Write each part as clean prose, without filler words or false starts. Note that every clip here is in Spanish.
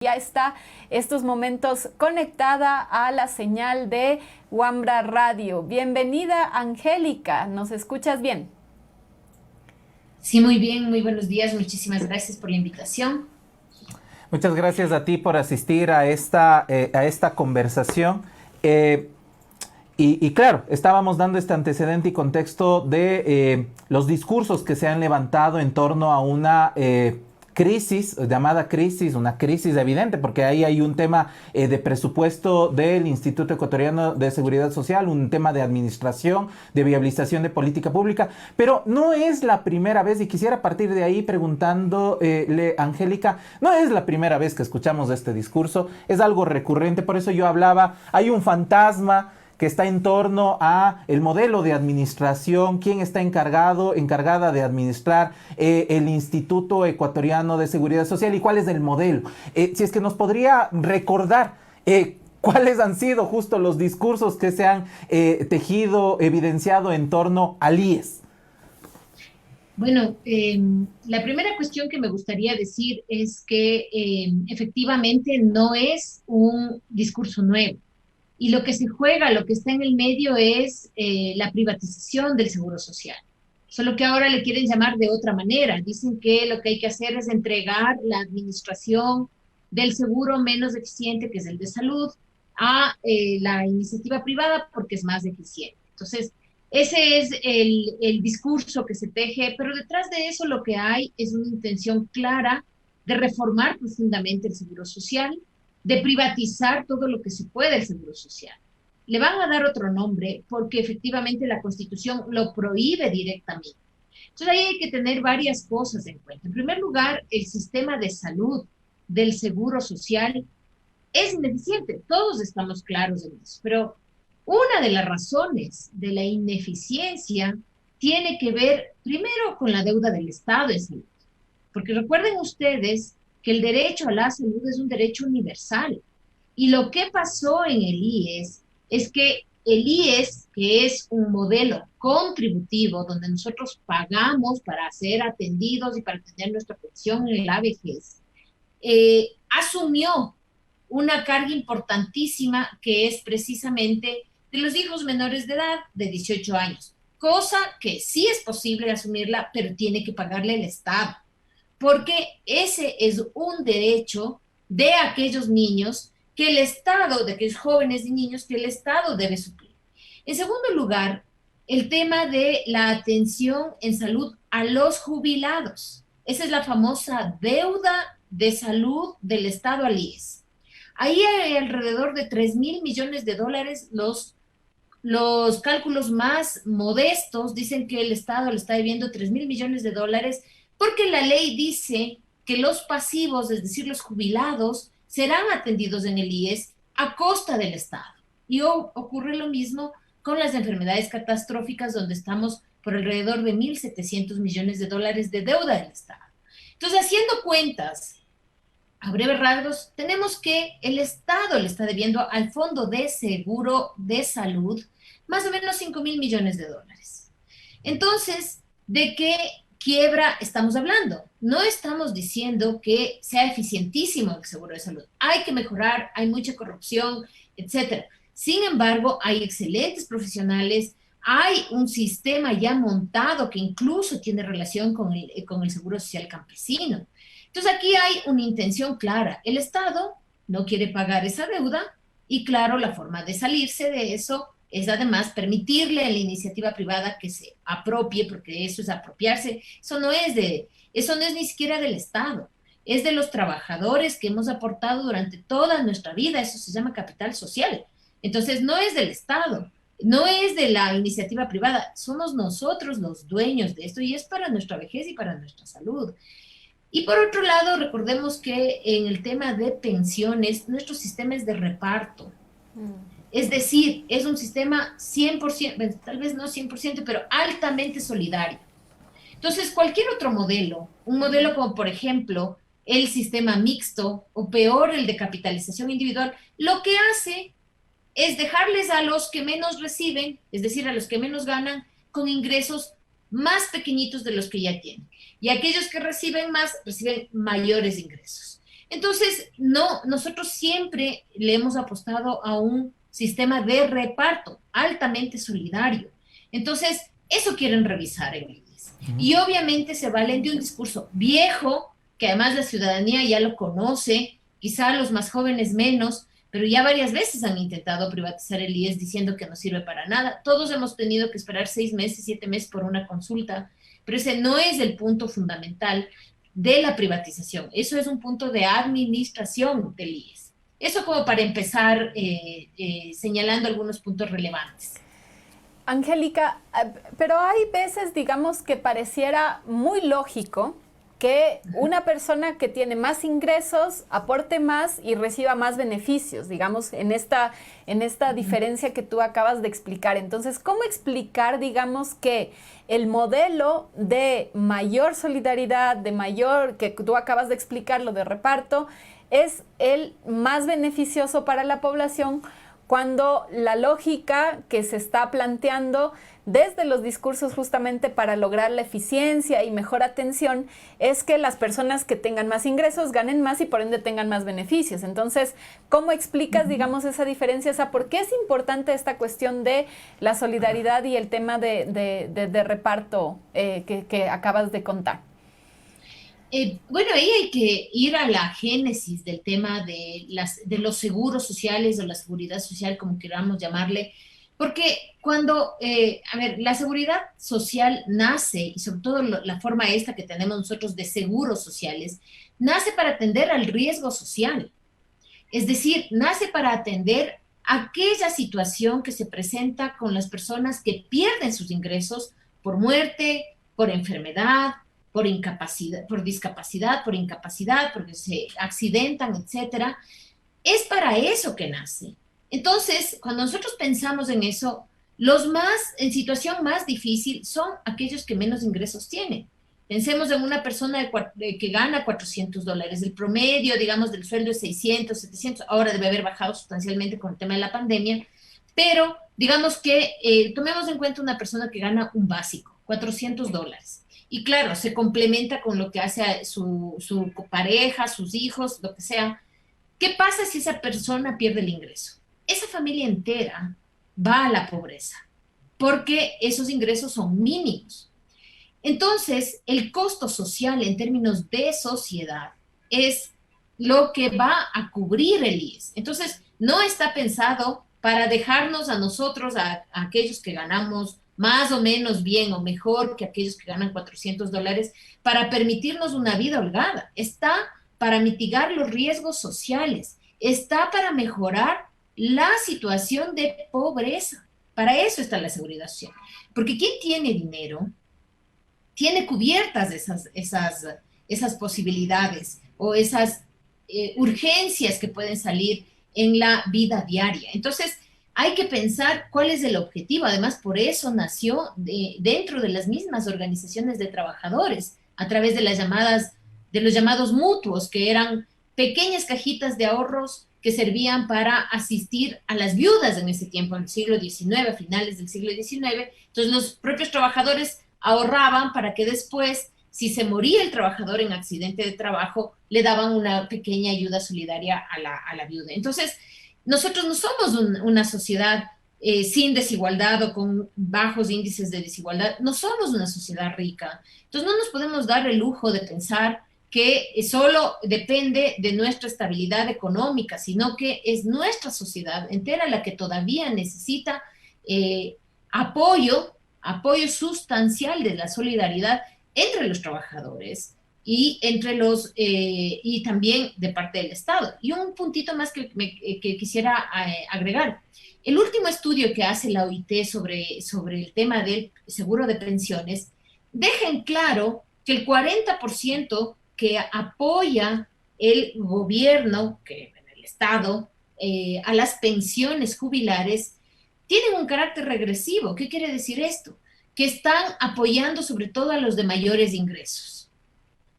Ya está estos momentos conectada a la señal de Wambra Radio. Bienvenida, Angélica, ¿nos escuchas bien? Sí, muy bien, muy buenos días. Muchísimas gracias por la invitación. Muchas gracias a ti por asistir a esta conversación. Eh, y claro, estábamos dando este antecedente y contexto de los discursos que se han levantado en torno a una crisis, llamada crisis, una crisis evidente, porque ahí hay un tema de presupuesto del Instituto Ecuatoriano de Seguridad Social, un tema de administración, de viabilización de política pública, pero no es la primera vez, y quisiera partir de ahí preguntándole, Angélica, no es la primera vez que escuchamos este discurso, es algo recurrente, por eso yo hablaba, hay un fantasma que está en torno a el modelo de administración, quién está encargada de administrar el Instituto Ecuatoriano de Seguridad Social y cuál es el modelo. Si es que nos podría recordar cuáles han sido justo los discursos que se han tejido, evidenciado en torno al IES. Bueno, la primera cuestión que me gustaría decir es que efectivamente no es un discurso nuevo. Y lo que se juega, lo que está en el medio es la privatización del seguro social. Solo que ahora le quieren llamar de otra manera. Dicen que lo que hay que hacer es entregar la administración del seguro menos eficiente, que es el de salud, a la iniciativa privada porque es más eficiente. Entonces, ese es el discurso que se teje, pero detrás de eso lo que hay es una intención clara de reformar profundamente el seguro social, de privatizar todo lo que se puede el seguro social. Le van a dar otro nombre porque efectivamente la Constitución lo prohíbe directamente. Entonces ahí hay que tener varias cosas en cuenta. En primer lugar, el sistema de salud del seguro social es ineficiente. Todos estamos claros en eso, pero una de las razones de la ineficiencia tiene que ver primero con la deuda del Estado en salud. Porque recuerden ustedes que el derecho a la salud es un derecho universal. Y lo que pasó en el IES es que el IES, que es un modelo contributivo donde nosotros pagamos para ser atendidos y para tener nuestra pensión en la vejez, asumió una carga importantísima que es precisamente de los hijos menores de edad de 18 años, cosa que sí es posible asumirla, pero tiene que pagarle el Estado, porque ese es un derecho de aquellos niños que el Estado, de aquellos jóvenes y niños que el Estado debe suplir. En segundo lugar, el tema de la atención en salud a los jubilados. Esa es la famosa deuda de salud del Estado al IES. Ahí hay alrededor de 3.000 millones de dólares. Los cálculos más modestos dicen que el Estado le está debiendo 3.000 millones de dólares porque la ley dice que los pasivos, es decir, los jubilados, serán atendidos en el IES a costa del Estado. Y ocurre lo mismo con las enfermedades catastróficas, donde estamos por alrededor de 1.700 millones de dólares de deuda del Estado. Entonces, haciendo cuentas, a breves rasgos, tenemos que el Estado le está debiendo al Fondo de Seguro de Salud más o menos 5.000 millones de dólares. Entonces, ¿de qué quiebra estamos hablando? No estamos diciendo que sea eficientísimo el seguro de salud. Hay que mejorar, hay mucha corrupción, etcétera. Sin embargo, hay excelentes profesionales, hay un sistema ya montado que incluso tiene relación con el seguro social campesino. Entonces aquí hay una intención clara. El Estado no quiere pagar esa deuda y claro, la forma de salirse de eso es además permitirle a la iniciativa privada que se apropie, porque eso es apropiarse. Eso no es ni siquiera del Estado, es de los trabajadores que hemos aportado durante toda nuestra vida. Eso se llama capital social. Entonces no es del Estado, no es de la iniciativa privada, somos nosotros los dueños de esto y es para nuestra vejez y para nuestra salud. Y por otro lado, recordemos que en el tema de pensiones, nuestro sistema es de reparto. Es decir, es un sistema 100%, tal vez no 100%, pero altamente solidario. Entonces, cualquier otro modelo, un modelo como por ejemplo el sistema mixto o peor el de capitalización individual, lo que hace es dejarles a los que menos reciben, es decir, a los que menos ganan, con ingresos más pequeñitos de los que ya tienen. Y aquellos que reciben más, reciben mayores ingresos. Entonces, no, nosotros siempre le hemos apostado a un sistema de reparto altamente solidario. Entonces, eso quieren revisar en el IES. Y obviamente se valen de un discurso viejo, que además la ciudadanía ya lo conoce, quizá los más jóvenes menos, pero ya varias veces han intentado privatizar el IES diciendo que no sirve para nada. Todos hemos tenido que esperar 6 meses, 7 meses por una consulta, pero ese no es el punto fundamental de la privatización. Eso es un punto de administración del IES. Eso como para empezar señalando algunos puntos relevantes. Angélica, pero hay veces, digamos, que pareciera muy lógico que una persona que tiene más ingresos aporte más y reciba más beneficios, digamos, en esta diferencia que tú acabas de explicar. Entonces, ¿cómo explicar, digamos, que el modelo de mayor solidaridad, de mayor, que tú acabas de explicar, lo de reparto, es el más beneficioso para la población, cuando la lógica que se está planteando desde los discursos justamente para lograr la eficiencia y mejor atención es que las personas que tengan más ingresos ganen más y por ende tengan más beneficios? Entonces, ¿cómo explicas, digamos, esa diferencia? O sea, ¿por qué es importante esta cuestión de la solidaridad y el tema de reparto que acabas de contar? Bueno, ahí hay que ir a la génesis del tema de los seguros sociales o la seguridad social, como queramos llamarle, porque cuando, la seguridad social nace, y sobre todo la forma esta que tenemos nosotros de seguros sociales, nace para atender al riesgo social. Es decir, nace para atender aquella situación que se presenta con las personas que pierden sus ingresos por muerte, por enfermedad, por incapacidad, por discapacidad, por incapacidad, porque se accidentan, etcétera. Es para eso que nace. Entonces, cuando nosotros pensamos en eso, los más en situación más difícil son aquellos que menos ingresos tienen. Pensemos en una persona que gana $400. El promedio, digamos, del sueldo es 600, 700. Ahora debe haber bajado sustancialmente con el tema de la pandemia. Pero, digamos que tomemos en cuenta una persona que gana un básico, $400. Y claro, se complementa con lo que hace su pareja, sus hijos, lo que sea. ¿Qué pasa si esa persona pierde el ingreso? Esa familia entera va a la pobreza, porque esos ingresos son mínimos. Entonces, el costo social en términos de sociedad es lo que va a cubrir el IES. Entonces, no está pensado para dejarnos a nosotros, a aquellos que ganamos más o menos bien o mejor que aquellos que ganan $400, para permitirnos una vida holgada. Está para mitigar los riesgos sociales. Está para mejorar la situación de pobreza. Para eso está la seguridad social. Porque quien tiene dinero tiene cubiertas esas posibilidades o esas urgencias que pueden salir en la vida diaria. Entonces, hay que pensar cuál es el objetivo. Además, por eso nació dentro de las mismas organizaciones de trabajadores, a través de los llamados mutuos, que eran pequeñas cajitas de ahorros que servían para asistir a las viudas en ese tiempo, en el siglo XIX, a finales del siglo XIX. Entonces, los propios trabajadores ahorraban para que después, si se moría el trabajador en accidente de trabajo, le daban una pequeña ayuda solidaria a la viuda. Entonces, nosotros no somos una sociedad sin desigualdad o con bajos índices de desigualdad. No somos una sociedad rica. Entonces no nos podemos dar el lujo de pensar que solo depende de nuestra estabilidad económica, sino que es nuestra sociedad entera la que todavía necesita apoyo sustancial de la solidaridad entre los trabajadores y y también de parte del Estado. Y un puntito más que quisiera agregar. El último estudio que hace la OIT sobre el tema del seguro de pensiones deja en claro que el 40% que apoya el gobierno, que el Estado, a las pensiones jubilares, tienen un carácter regresivo. ¿Qué quiere decir esto? Que están apoyando sobre todo a los de mayores ingresos.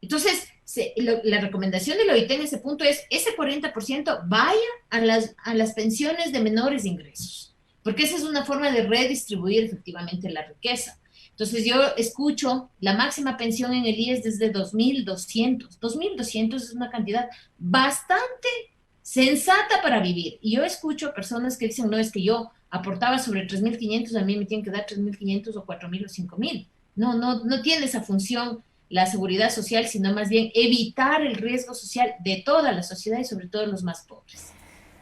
Entonces, la recomendación de la OIT en ese punto es ese 40% vaya a las pensiones de menores ingresos, porque esa es una forma de redistribuir efectivamente la riqueza. Entonces yo escucho la máxima pensión en el IES desde 2.200. 2.200 es una cantidad bastante sensata para vivir. Y yo escucho personas que dicen, no, es que yo aportaba sobre 3.500, a mí me tienen que dar 3.500 o 4.000 o 5.000. No tiene esa función la seguridad social, sino más bien evitar el riesgo social de toda la sociedad y sobre todo los más pobres.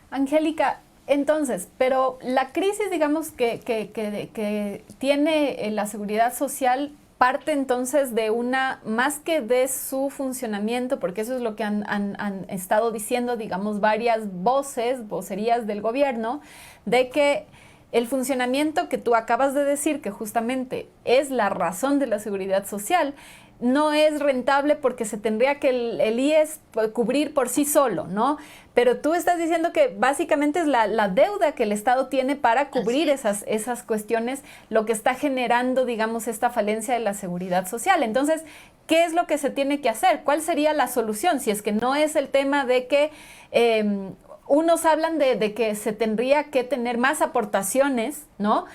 Angélica, entonces, pero la crisis, digamos, que tiene la seguridad social parte entonces de una, más que de su funcionamiento, porque eso es lo que han estado diciendo, digamos, varias vocerías del gobierno, de que el funcionamiento que tú acabas de decir, que justamente es la razón de la seguridad social, no es rentable porque se tendría que el IES cubrir por sí solo, ¿no? Pero tú estás diciendo que básicamente es la deuda que el Estado tiene para cubrir esas cuestiones lo que está generando, digamos, esta falencia de la seguridad social. Entonces, ¿qué es lo que se tiene que hacer? ¿Cuál sería la solución? Si es que no es el tema de que unos hablan de que se tendría que tener más aportaciones, ¿no?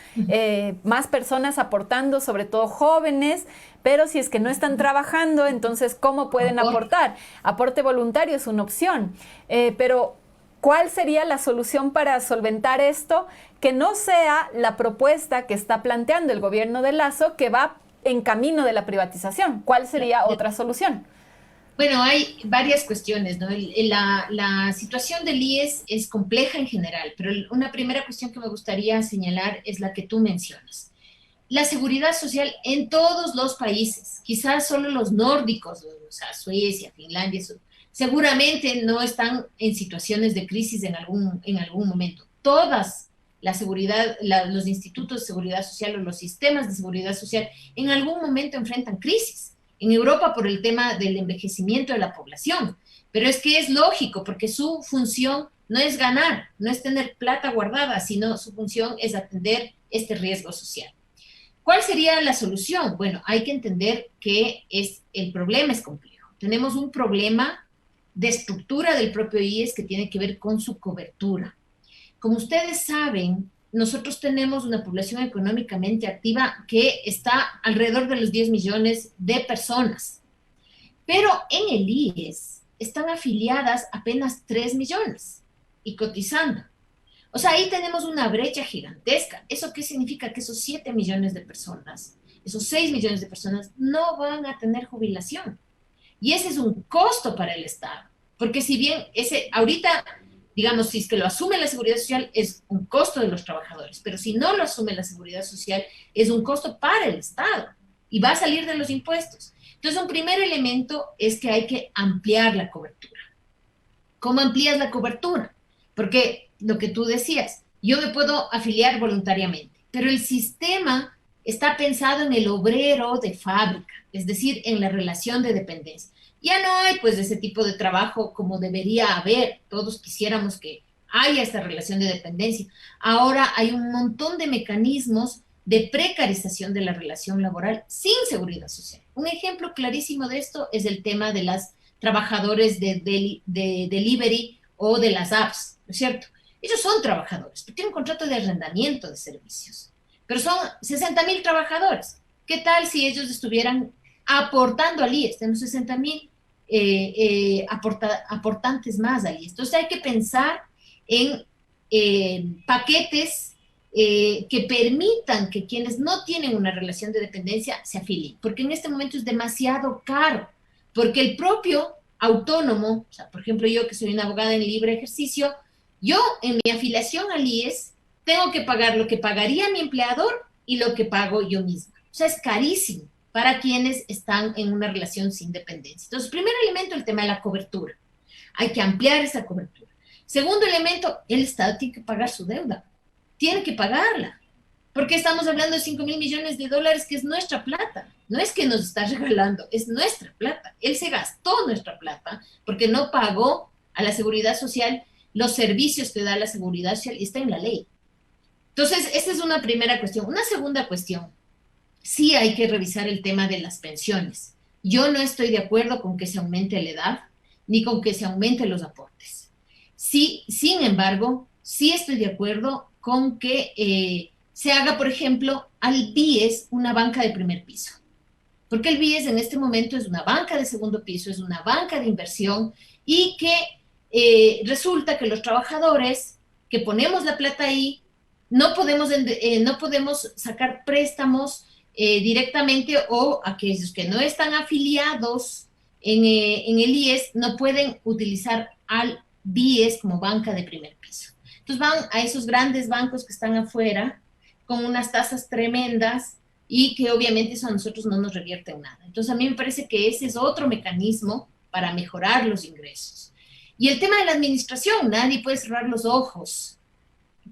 Más personas aportando, sobre todo jóvenes, pero si es que no están trabajando, entonces, ¿cómo pueden aportar? Aporte voluntario es una opción, pero ¿cuál sería la solución para solventar esto? Que no sea la propuesta que está planteando el gobierno de Lasso, que va en camino de la privatización. ¿Cuál sería otra solución? Bueno, hay varias cuestiones, ¿no? La situación del IES es compleja en general, pero una primera cuestión que me gustaría señalar es la que tú mencionas. La seguridad social en todos los países, quizás solo los nórdicos, o sea, Suecia, Finlandia, seguramente no están en situaciones de crisis en algún momento. Todas la seguridad, los institutos de seguridad social o los sistemas de seguridad social en algún momento enfrentan crisis. En Europa por el tema del envejecimiento de la población, pero es que es lógico porque su función no es ganar, no es tener plata guardada, sino su función es atender este riesgo social. ¿Cuál sería la solución? Bueno, hay que entender que el problema es complejo. Tenemos un problema de estructura del propio IES que tiene que ver con su cobertura. Como ustedes saben, nosotros tenemos una población económicamente activa que está alrededor de los 10 millones de personas. Pero en el IES están afiliadas apenas 3 millones y cotizando. O sea, ahí tenemos una brecha gigantesca. ¿Eso qué significa? Que esos 7 millones de personas, esos 6 millones de personas no van a tener jubilación. Y ese es un costo para el Estado. Porque si bien ahorita, digamos, si es que lo asume la Seguridad Social, es un costo de los trabajadores, pero si no lo asume la Seguridad Social, es un costo para el Estado y va a salir de los impuestos. Entonces, un primer elemento es que hay que ampliar la cobertura. ¿Cómo amplías la cobertura? Porque lo que tú decías, yo me puedo afiliar voluntariamente, pero el sistema está pensado en el obrero de fábrica, es decir, en la relación de dependencia. Ya no hay pues ese tipo de trabajo como debería haber, todos quisiéramos que haya esta relación de dependencia. Ahora hay un montón de mecanismos de precarización de la relación laboral sin seguridad social. Un ejemplo clarísimo de esto es el tema de las trabajadores de delivery o de las apps, ¿no es cierto? Ellos son trabajadores, pero tienen un contrato de arrendamiento de servicios, pero son 60.000 trabajadores. ¿Qué tal si ellos estuvieran aportando al IES? Tenemos 60.000 aportantes más al IES. Entonces hay que pensar en paquetes que permitan que quienes no tienen una relación de dependencia se afilien, porque en este momento es demasiado caro, porque el propio autónomo, o sea, por ejemplo, yo que soy una abogada en libre ejercicio, yo en mi afiliación al IES tengo que pagar lo que pagaría mi empleador y lo que pago yo misma. O sea, es carísimo para quienes están en una relación sin dependencia. Entonces, primer elemento, el tema de la cobertura. Hay que ampliar esa cobertura. Segundo elemento, el Estado tiene que pagar su deuda. Tiene que pagarla. Porque estamos hablando de 5.000 millones de dólares, que es nuestra plata. No es que nos está regalando, es nuestra plata. Él se gastó nuestra plata porque no pagó a la seguridad social los servicios que da la seguridad social y está en la ley. Entonces, esta es una primera cuestión. Una segunda cuestión, sí hay que revisar el tema de las pensiones. Yo no estoy de acuerdo con que se aumente la edad ni con que se aumenten los aportes. Sí, sin embargo, sí estoy de acuerdo con que se haga, por ejemplo, al BIES una banca de primer piso. Porque el BIES en este momento es una banca de segundo piso, es una banca de inversión y que resulta que los trabajadores que ponemos la plata ahí no podemos sacar préstamos directamente, o aquellos que no están afiliados en el IES no pueden utilizar al BIES como banca de primer piso. Entonces van a esos grandes bancos que están afuera con unas tasas tremendas y que obviamente eso a nosotros no nos revierte en nada. Entonces a mí me parece que ese es otro mecanismo para mejorar los ingresos. Y el tema de la administración, nadie puede cerrar los ojos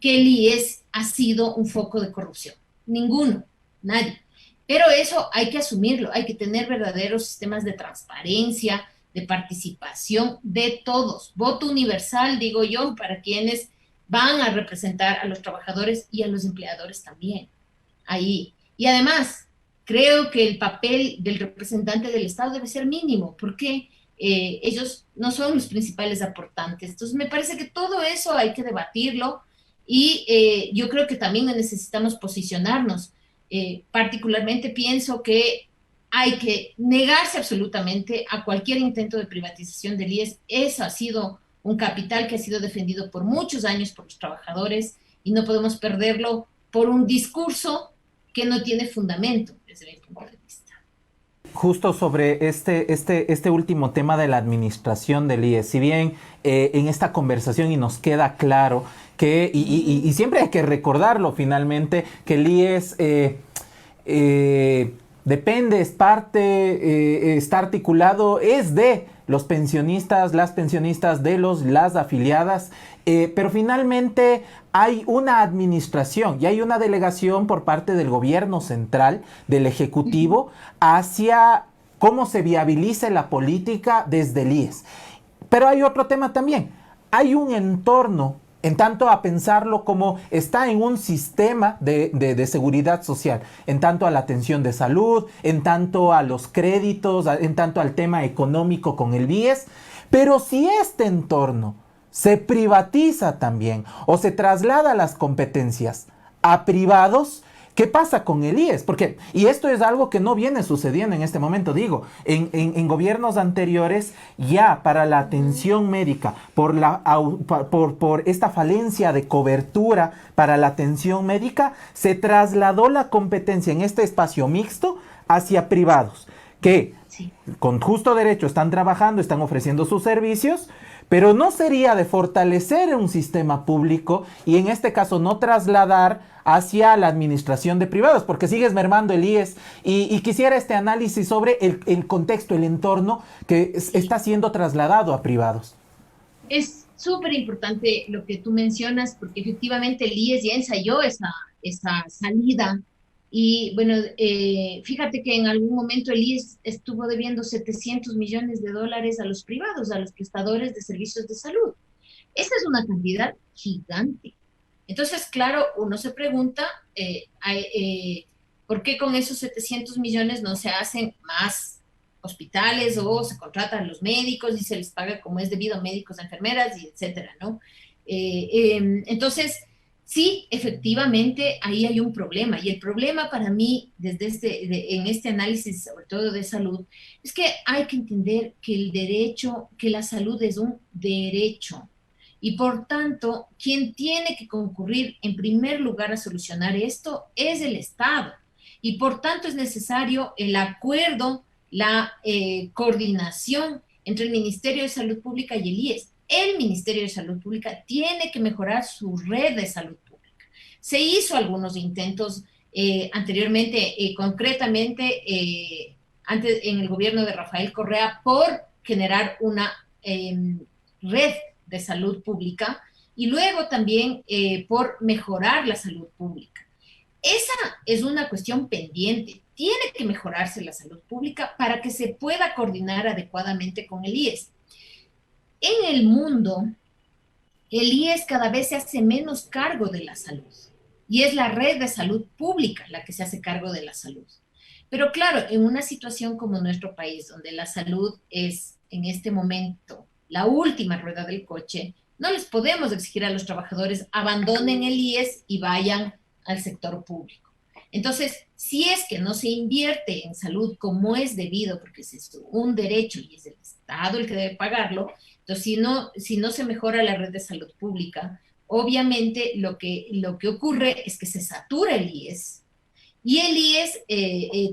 que el IES ha sido un foco de corrupción. Ninguno, nadie. Pero eso hay que asumirlo, hay que tener verdaderos sistemas de transparencia, de participación de todos. Voto universal, digo yo, para quienes van a representar a los trabajadores y a los empleadores también. Ahí. Y además, creo que el papel del representante del Estado debe ser mínimo, porque ellos no son los principales aportantes. Entonces, me parece que todo eso hay que debatirlo y yo creo que también necesitamos posicionarnos. Particularmente pienso que hay que negarse absolutamente a cualquier intento de privatización del IES. Eso ha sido un capital que ha sido defendido por muchos años por los trabajadores y no podemos perderlo por un discurso que no tiene fundamento desde mi punto de vista. Justo sobre este último tema de la administración del IES, si bien en esta conversación y nos queda claro que, y siempre hay que recordarlo finalmente, que el IES depende, es parte, está articulado, es de los pensionistas, las pensionistas, de las afiliadas, pero finalmente hay una administración y hay una delegación por parte del gobierno central, del Ejecutivo, hacia cómo se viabiliza la política desde el IES. Pero hay otro tema también, hay un entorno, en tanto a pensarlo como está en un sistema de seguridad social, en tanto a la atención de salud, en tanto a los créditos, en tanto al tema económico con el BIES. Pero si este entorno se privatiza también o se traslada las competencias a privados, ¿qué pasa con el IES? Porque, y esto es algo que no viene sucediendo en este momento, digo, en gobiernos anteriores ya para la atención médica, por esta falencia de cobertura para la atención médica, se trasladó la competencia en este espacio mixto hacia privados, que con justo derecho están trabajando, están ofreciendo sus servicios, pero no sería de fortalecer un sistema público y en este caso no trasladar hacia la administración de privados, porque sigues mermando el IES y quisiera este análisis sobre el contexto, el entorno que está siendo trasladado a privados. Es súper importante lo que tú mencionas, porque efectivamente el IES ya ensayó esa salida. Y bueno, fíjate que en algún momento el IES estuvo debiendo $700 millones a los privados, a los prestadores de servicios de salud. Esa es una cantidad gigante. Entonces, claro, uno se pregunta, ¿por qué con esos 700 millones no se hacen más hospitales o se contratan los médicos y se les paga como es debido a médicos, a enfermeras y etcétera, ¿no? Entonces, sí, efectivamente, ahí hay un problema. Y el problema para mí, en este análisis, sobre todo de salud, es que hay que entender que la salud es un derecho. Y por tanto, quien tiene que concurrir en primer lugar a solucionar esto es el Estado. Y por tanto es necesario el acuerdo, la coordinación entre el Ministerio de Salud Pública y el IES. El Ministerio de Salud Pública tiene que mejorar su red de salud pública. Se hizo algunos intentos anteriormente, concretamente antes en el gobierno de Rafael Correa, por generar una red de salud pública y luego también por mejorar la salud pública. Esa es una cuestión pendiente. Tiene que mejorarse la salud pública para que se pueda coordinar adecuadamente con el IES. En el mundo, el IES cada vez se hace menos cargo de la salud y es la red de salud pública la que se hace cargo de la salud. Pero claro, en una situación como nuestro país, donde la salud es en este momento la última rueda del coche, no les podemos exigir a los trabajadores abandonen el IES y vayan al sector público. Entonces, si es que no se invierte en salud como es debido, porque es un derecho y es el Estado el que debe pagarlo, entonces si no se mejora la red de salud pública, obviamente lo que ocurre es que se satura el IES, y el IES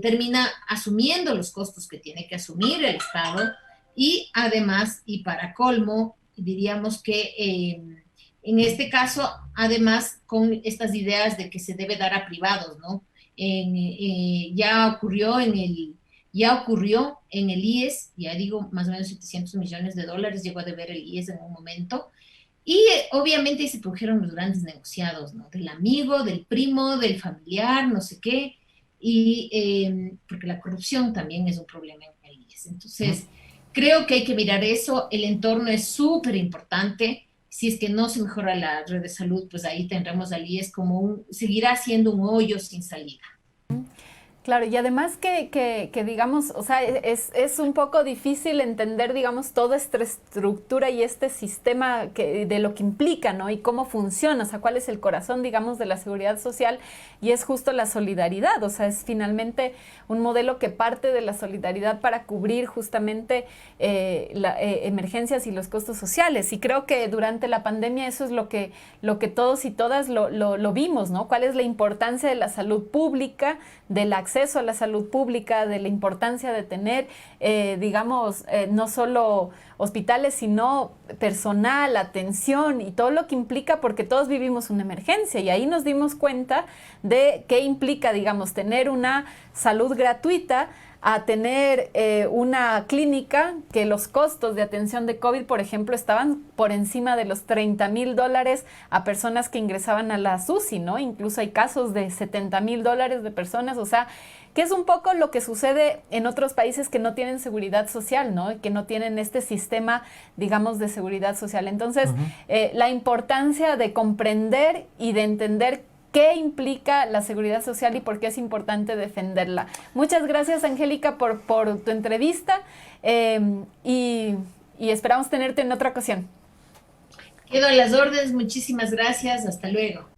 termina asumiendo los costos que tiene que asumir el Estado, y además, y para colmo, diríamos que en este caso, además, con estas ideas de que se debe dar a privados, ¿no? Ya ocurrió en el IES, ya digo, más o menos $700 millones, llegó a deber el IES en un momento, y obviamente se produjeron los grandes negociados, ¿no? Del amigo, del primo, del familiar, no sé qué, y porque la corrupción también es un problema en el IES. Entonces, creo que hay que mirar eso, el entorno es súper importante. Si es que no se mejora la red de salud, pues ahí tendremos al IES como seguirá siendo un hoyo sin salida. Claro, y además que digamos, o sea, es un poco difícil entender, digamos, toda esta estructura y este sistema de lo que implica, ¿no? Y cómo funciona, o sea, cuál es el corazón, digamos, de la seguridad social, y es justo la solidaridad, o sea, es finalmente un modelo que parte de la solidaridad para cubrir justamente emergencias y los costos sociales, y creo que durante la pandemia eso es lo que todos y todas lo vimos, ¿no? Cuál es la importancia de la salud pública, del acceso a la salud pública, de la importancia de tener, digamos, no solo hospitales, sino personal, atención y todo lo que implica, porque todos vivimos una emergencia, y ahí nos dimos cuenta de qué implica, digamos, tener una salud gratuita a tener una clínica que los costos de atención de COVID, por ejemplo, estaban por encima de los $30,000 a personas que ingresaban a la UCI, ¿no? Incluso hay casos de $70,000 de personas, o sea, que es un poco lo que sucede en otros países que no tienen seguridad social, ¿no? Que no tienen este sistema, digamos, de seguridad social. Entonces, la importancia de comprender y de entender qué implica la seguridad social y por qué es importante defenderla. Muchas gracias, Angélica, por tu entrevista, y esperamos tenerte en otra ocasión. Quedo a las órdenes, muchísimas gracias, hasta luego.